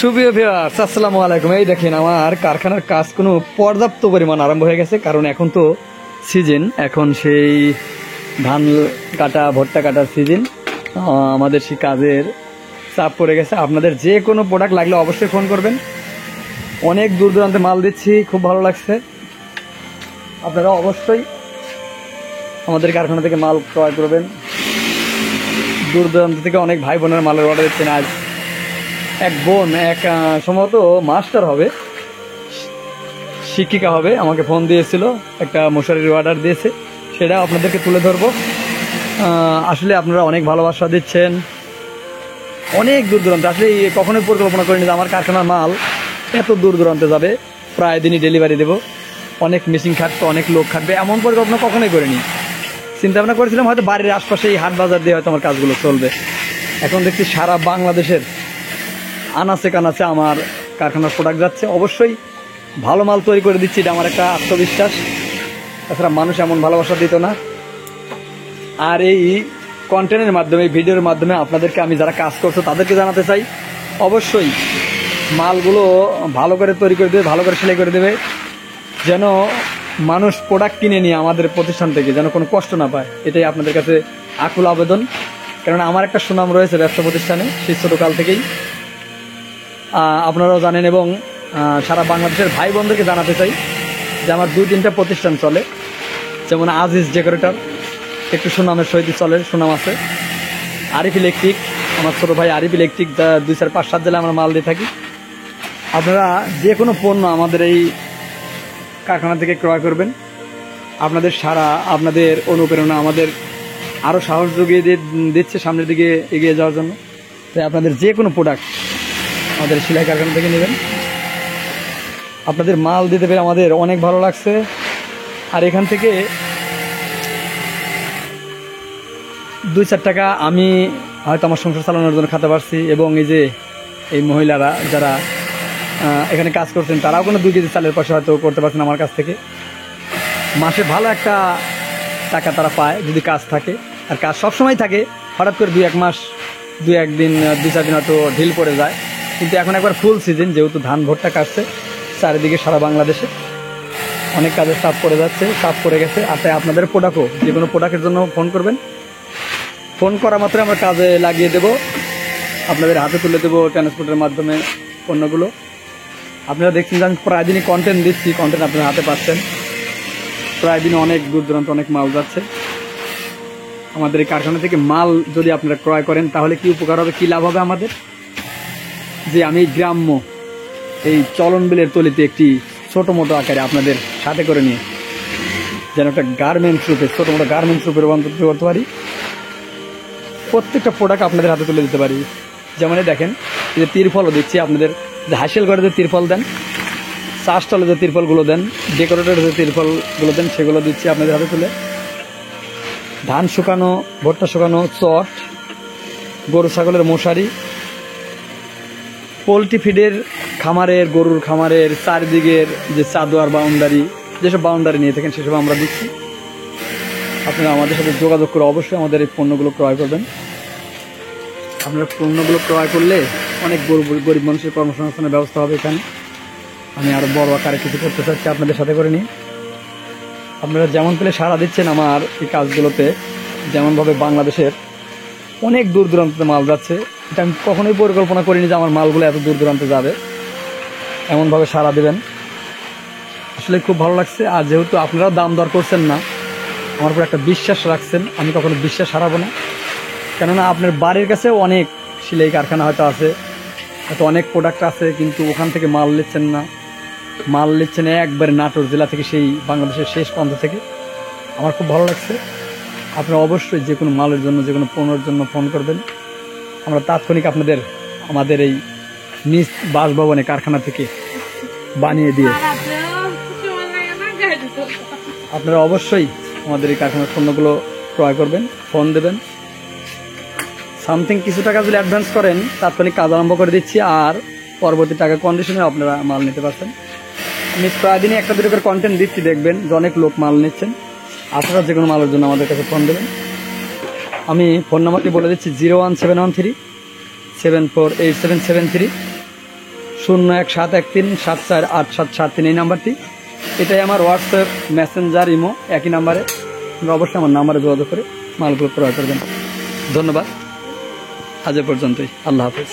সুপ্রিয় ভিউয়ার্স, আসসালামু আলাইকুম। এই দেখেন আমার কারখানার কাজ কোনো পর্যাপ্ত পরিমাণ আরম্ভ হয়ে গেছে, কারণ এখন তো সিজন, এখন সেই ধান কাটা ভুট্টা কাটার সিজন। আমাদের সেই কাজের চাপ পড়ে গেছে। আপনাদের যে কোনো প্রোডাক্ট লাগলে অবশ্যই ফোন করবেন। অনেক দূর দূরান্তে মাল দিচ্ছি, খুব ভালো লাগছে। আপনারা অবশ্যই আমাদের কারখানা থেকে মাল ক্রয় করবেন। দূর দূরান্ত থেকে অনেক ভাই বোনের মালের অর্ডার দিচ্ছেন। আজ এক বোন, এক সম্ভবত মাস্টার হবে, শিক্ষিকা হবে, আমাকে ফোন দিয়েছিল, একটা মশারির অর্ডার দিয়েছে, সেটা আপনাদেরকে তুলে ধরবো। আসলে আপনারা অনেক ভালোবাসা দিচ্ছেন, অনেক দূর দূরান্তে। আসলে কখনোই পরিকল্পনা করিনি যে আমার কারখানার মাল এত দূর দূরান্তে যাবে, প্রায় দিনই ডেলিভারি দেবো, অনেক মেশিন খাটবে, অনেক লোক খাটবে, এমন পরিকল্পনা কখনোই করিনি। চিন্তা ভাবনা করেছিলাম হয়তো বাড়ির আশপাশে এই হাট বাজার দিয়ে হয়তো আমার কাজগুলো চলবে। এখন দেখছি সারা বাংলাদেশের আনাচে কানাচে আমার কারখানার প্রোডাক্ট যাচ্ছে। অবশ্যই ভালো মাল তৈরি করে দিচ্ছি, এটা আমার একটা আত্মবিশ্বাস। তাছাড়া মানুষ এমন ভালোবাসা দিত না। আর এই কন্টেন্টের মাধ্যমে, এই ভিডিওর মাধ্যমে আপনাদেরকে আমি যারা কাজ করছো তাদেরকে জানাতে চাই, অবশ্যই মালগুলো ভালো করে তৈরি করে দেবে, ভালো করে সেলাই করে দেবে, যেন মানুষ প্রোডাক্ট কিনে নিয়ে আমাদের প্রতিষ্ঠান থেকে যেন কোনো কষ্ট না পায়। এটাই আপনাদের কাছে আকুল আবেদন। কারণ আমার একটা সুনাম রয়েছে ব্যবসা প্রতিষ্ঠানে, সেই ছোটোকাল থেকেই আপনারাও জানেন। এবং সারা বাংলাদেশের ভাই বোনদেরকে জানাতে চাই যে আমার 2-3টা প্রতিষ্ঠান চলে, যেমন আজিজ ডেকোরেটর, একটু সুনামের সহিত চলে, সুনাম আছে। আরিফ ইলেকট্রিক, আমার ছোটো ভাই আরিফ ইলেকট্রিক, 2, 4, 5, 7 জেলায় আমরা মাল দিয়ে থাকি। আপনারা যে কোনো পণ্য আমাদের এই কারখানা থেকে ক্রয় করবেন। আপনাদের সারা, আপনাদের অনুপ্রেরণা আমাদের আরও সাহস জুগিয়ে দিচ্ছে সামনের দিকে এগিয়ে যাওয়ার জন্য। তাই আপনাদের যে কোনো প্রোডাক্ট আমাদের সেলাই কারখানা থেকে নেবেন। আপনাদের মাল দিতে পেরে আমাদের অনেক ভালো লাগছে। আর এখান থেকে 2-4 টাকা আমি হয়তো আমার সংসার চালানোর জন্য খাতে পারছি। এবং এই যে এই মহিলারা যারা এখানে কাজ করছেন, তারাও কোনো 2 কেজি চালের পয়সা হয়তো করতে পারছেন আমার কাছ থেকে। মাসে ভালো একটা টাকা তারা পায় যদি কাজ থাকে। আর কাজ সবসময় থাকে, হঠাৎ করে 2-1 মাস, 2-1 দিন, 2-4 দিন হয়তো ঢিল পড়ে যায়। কিন্তু এখন একবার ফুল সিজন, যেহেতু ধান ভুট্টা কাটছে চারিদিকে সারা বাংলাদেশে, অনেক কাজের চাপ পড়ে যাচ্ছে, চাপ পড়ে গেছে। আর তাই আপনাদের প্রোডাক্টও, যে কোনো প্রোডাক্টের জন্য ফোন করবেন। ফোন করা মাত্র আমরা কাজে লাগিয়ে দেব, আপনাদের হাতে তুলে দেবো ট্রান্সপোর্টের মাধ্যমে পণ্যগুলো। আপনারা দেখছেন যে আমি প্রায় দিনই কন্টেন্ট দিচ্ছি, কন্টেন্ট আপনারা হাতে পাচ্ছেন। প্রায় দিনে অনেক দূর দূরান্ত অনেক মাল যাচ্ছে। আমাদের এই কারখানা থেকে মাল যদি আপনারা ক্রয় করেন তাহলে কি উপকার হবে, কি লাভ হবে আমাদের? যে আমি গ্রাম্য এই চলন বিলের তলিতে একটি ছোটো মোটো আকারে আপনাদের সাথে করে নিয়ে যেন একটা গার্মেন্টস রূপে, ছোটো মোটো গার্মেন্টস রূপে রূপান্তরিত করতে পারি। প্রত্যেকটা প্রোডাক্ট আপনাদের হাতে তুলে দিতে পারি। যেমন দেখেন, যে তিরফলও দিচ্ছি আপনাদের, যে হাসিল ঘরে যে তিরফল দেন, চা স্টলে যে তিরফলগুলো দেন, ডেকোরেটরের যে তিরফলগুলো দেন, সেগুলো দিচ্ছি আপনাদের হাতে তুলে। ধান শুকানো, ভুট্টা শুকানো চট, গরু ছাগলের মশারি, পোলট্রি ফিডের খামারের, গরুর খামারের চারিদিকের যে চাদর বাউন্ডারি, যেসব বাউন্ডারি নিয়ে থাকেন সেসব আমরা দিচ্ছি। আপনারা আমাদের সাথে যোগাযোগ করে অবশ্যই আমাদের এই পণ্যগুলো ক্রয় করবেন। আপনারা পণ্যগুলো ক্রয় করলে অনেক গরিব মানুষের কর্মসংস্থানের ব্যবস্থা হবে এখানে। আমি আরও বড় আকারে কিছু করতে চাচ্ছি আপনাদের সাথে করে নিয়ে। আপনারা যেমন পেলে সাড়া দিচ্ছেন আমার এই কাজগুলোতে, যেমনভাবে বাংলাদেশের অনেক দূর দূরান্তে মাল যাচ্ছে, এটা আমি কখনোই পরিকল্পনা করিনি যে আমার মালগুলো এত দূর দূরান্তে যাবে। এমনভাবে সাড়া দেবেন, আসলে খুব ভালো লাগছে। আর যেহেতু আপনারাও দাম দর করছেন না, আমার উপর একটা বিশ্বাস রাখছেন, আমি কখনো বিশ্বাস হারাবো না। কেননা আপনার বাড়ির কাছেও অনেক সেলাই কারখানা হয়তো আছে, হয়তো অনেক প্রোডাক্ট আছে, কিন্তু ওখান থেকে মাল নিচ্ছেন না, মাল নিচ্ছেন একবারে নাটোর জেলা থেকে, সেই বাংলাদেশের শেষ প্রান্ত থেকে। আমার খুব ভালো লাগছে। আপনারা অবশ্যই যে কোনো মালের জন্য, যে কোনো পণ্যের জন্য ফোন করবেন। আমরা তাৎক্ষণিক আপনাদের আমাদের এই নিজ বাসভবনে কারখানা থেকে বানিয়ে দিয়ে আপনারা অবশ্যই আমাদের এই কারখানার পণ্যগুলো ক্রয় করবেন, ফোন দেবেন। সামথিং কিছু টাকা যদি অ্যাডভান্স করেন, তাৎক্ষণিক কাজ আরম্ভ করে দিচ্ছি। আর পরবর্তী টাকা কন্ডিশনে আপনারা মাল নিতে পারছেন। আমি প্রায় দিনই 1-2 করে কন্টেন্ট দিচ্ছি, দেখবেন যে অনেক লোক মাল নিচ্ছেন। আপনারা যে কোনো মালের জন্য আমাদের কাছে ফোন দেবেন। আমি ফোন নাম্বারটি বলে দিচ্ছি, 01713 748773। 017137474873 এই নাম্বারটি। এটাই আমার হোয়াটসঅ্যাপ, মেসেঞ্জার, ইমো একই নাম্বারে। আপনারা অবশ্যই আমার নাম্বারে যোগাযোগ করে মালগুলো ক্রয় করবেন। ধন্যবাদ, আজ এ পর্যন্তই। আল্লাহ হাফেজ।